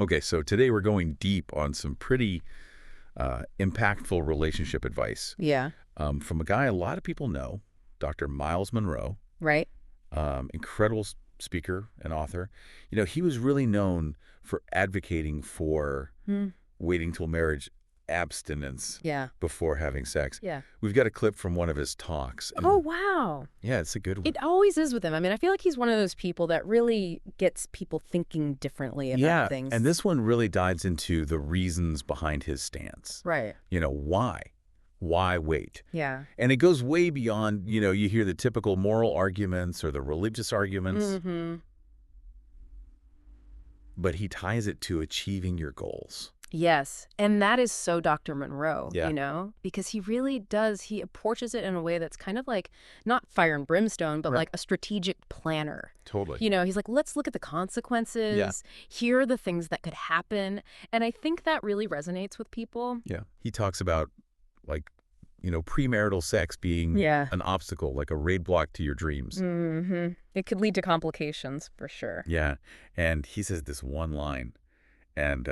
Okay, so today we're going deep on some pretty impactful relationship advice Yeah. from a guy a lot of people know, Dr. Myles Munroe, Right? incredible speaker and author. He was really known for advocating for Hmm. waiting till marriage abstinence Yeah. before having sex. Yeah. We've got a clip from one of his talks. And Oh, wow. yeah, it's a good one. It always is with him. I mean, I feel like he's one of those people that really gets people thinking differently about things. And this one really dives into the reasons behind his stance. Right. Why? Why wait? Yeah. And it goes way beyond, you hear the typical moral arguments or the religious arguments, Mm-hmm. but he ties it to achieving your goals. Yes. And that is so Dr. Munroe, Yeah. because he really does. He approaches it in a way that's kind of like not fire and brimstone, but Right. like a strategic planner. Totally. He's like, let's look at the consequences. Yeah. Here are the things that could happen. And I think that really resonates with people. Yeah. He talks about, premarital sex being an obstacle, like a roadblock to your dreams. Mm-hmm. It could lead to complications for sure. Yeah. And he says this one line, and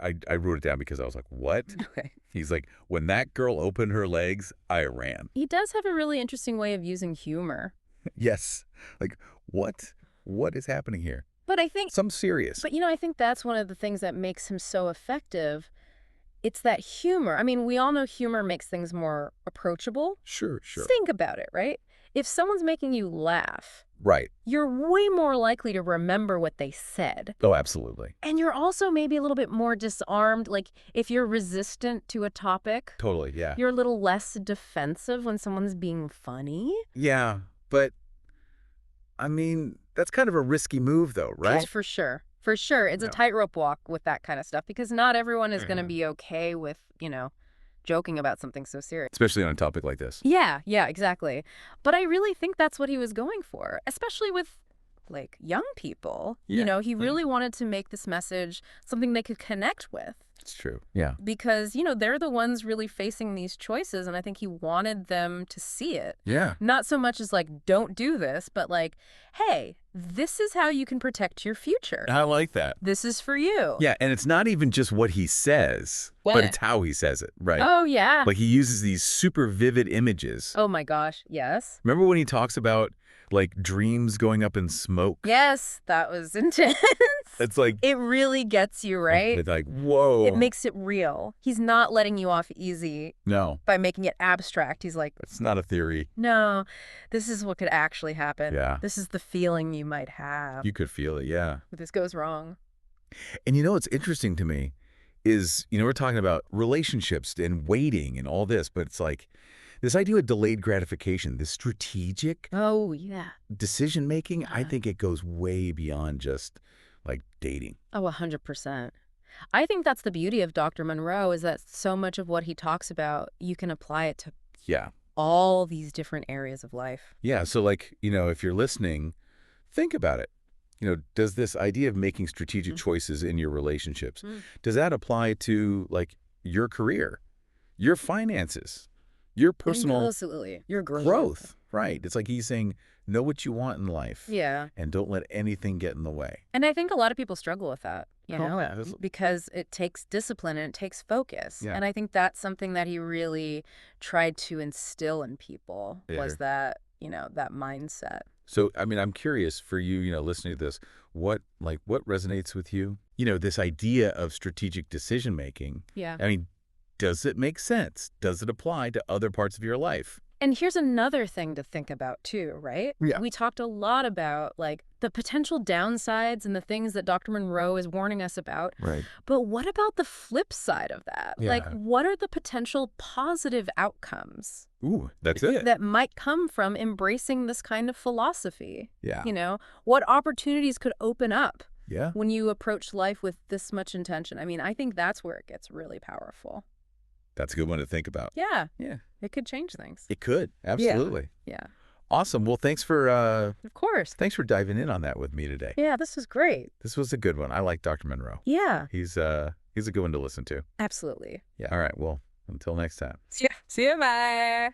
I wrote it down because I was like, what? Okay. He's like, when that girl opened her legs, I ran. He does have a really interesting way of using humor. Yes. Like, what? What is happening here? But I think, Some serious. but I think that's one of the things that makes him so effective. It's that humor. I mean, we all know humor makes things more approachable. Sure. Think about it, right? If someone's making you laugh, Right. you're way more likely to remember what they said. Oh, absolutely. And you're also maybe a little bit more disarmed. Like, if you're resistant to a topic, Totally, yeah. you're a little less defensive when someone's being funny. Yeah, but, I mean, that's kind of a risky move, though, right? For sure. For sure. It's a Yeah. tightrope walk with that kind of stuff because not everyone is going to be okay with, joking about something so serious. Especially on a topic like this. Yeah, exactly. But I really think that's what he was going for, especially with, young people. Yeah. He really wanted to make this message something they could connect with. It's true. Yeah. Because, they're the ones really facing these choices, and I think he wanted them to see it. Yeah. Not so much as, don't do this, but hey, this is how you can protect your future. I like that. This is for you. Yeah, and it's not even just what he says, but it's how he says it, right? Oh, yeah. Like, he uses these super vivid images. Oh, my gosh. Yes. Remember when he talks about, dreams going up in smoke? Yes, that was intense. It's like... It really gets you, right? It's like, whoa. It makes it real. He's not letting you off easy No. by making it abstract. He's like, It's not a theory. no, this is what could actually happen. Yeah. This is the feeling you might have You could feel it, yeah. if this goes wrong. And what's interesting to me is, we're talking about relationships and waiting and all this, but it's like this idea of delayed gratification, this strategic Oh, yeah. decision-making, I think it goes way beyond just, dating. Oh, 100%. I think that's the beauty of Dr. Munroe is that so much of what he talks about, you can apply it to Yeah. all these different areas of life. Yeah, so, if you're listening, think about it. Does this idea of making strategic choices in your relationships, does that apply to, your career, your finances, your personal Absolutely. Your growth? Right. It's like he's saying, know what you want in life. Yeah. And don't let anything get in the way. And I think a lot of people struggle with that, yeah. because it takes discipline and it takes focus. Yeah. And I think that's something that he really tried to instill in people was that, that mindset. So, I mean, I'm curious for you, listening to this, what resonates with you? This idea of strategic decision making. Yeah. I mean, does it make sense? Does it apply to other parts of your life? And here's another thing to think about too, right? Yeah. We talked a lot about the potential downsides and the things that Dr. Munroe is warning us about. Right. But what about the flip side of that? Yeah. What are the potential positive outcomes? Ooh, that's it. That might come from embracing this kind of philosophy. Yeah. What opportunities could open up Yeah. when you approach life with this much intention? I mean, I think that's where it gets really powerful. That's a good one to think about. Yeah. Yeah. It could change things. It could. Absolutely. Yeah. Awesome. Well, thanks for Of course. diving in on that with me today. Yeah, this was great. This was a good one. I like Dr. Munroe. Yeah. He's a good one to listen to. Absolutely. Yeah. All right. Well, until next time. See ya. Bye.